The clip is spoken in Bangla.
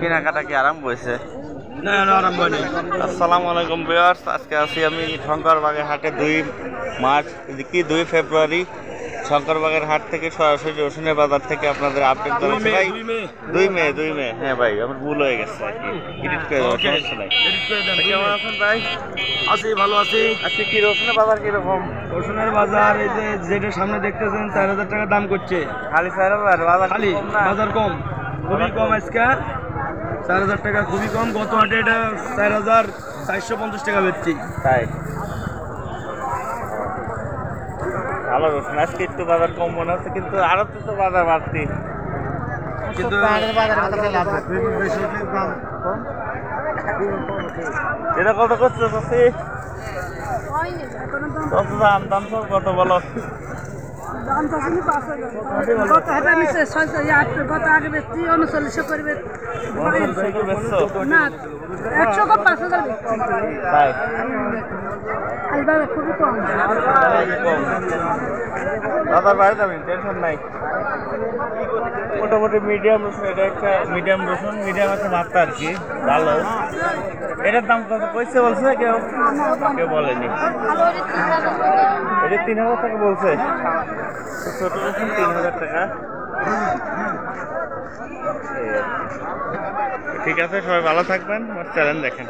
কেনাকাটা কি আরম্ভ হয়েছে? আসসালামু আলাইকুম ভিউয়ার্স, আজকে আছি আমি শঙ্করবাগের হাটে 2 মার্চ কি 2 ফেব্রুয়ারি। শঙ্করবাগের হাট থেকে সরাসরি রসুনের বাজার থেকে আপনাদের আপডেট জানাচ্ছি ভাই। 2 মে হ্যাঁ ভাই, আমার ভুল হয়ে গেছে আর কি, এডিট করে দেওয়ার সমস্যা নাই। কেমন আছেন ভাই? আছি, ভালো আছি। আজকে কি রসুনের বাজার কিরকম? রসুনের বাজার এই যে যেটা সামনে দেখতেছেন 4000 টাকা দাম করছে। খালি 4000 বাজার খালি কম না? বাজার কম, খুবই কম। আজকে 4000 টাকা খুবই কম। গত হাটে এটা 4450 টাকা বেচছি। তাই ভালো রসুন, আজকে একটু বাজার কম মনে হচ্ছে, কিন্তু আরো তো বাজার বাড়তি। কিন্তু এটা কত করছে চাষি? কত দাম? দাম সব কত বলো? দাদা বাড়ি যাবেন, টেনশন নাই। মোটামুটি মিডিয়াম রসুন, এটা একটা মিডিয়াম রসুন, মিডিয়াম একটা মাত্রা আর কি, ভালো। এটার দাম কত কইছে বলছে? কেউ কেউ বলেনি। এটা 3000 টাকা বলছে, ছোট রসুন 3000 টাকা। ঠিক আছে, সবাই ভালো থাকবেন, আমার চ্যানেল দেখেন।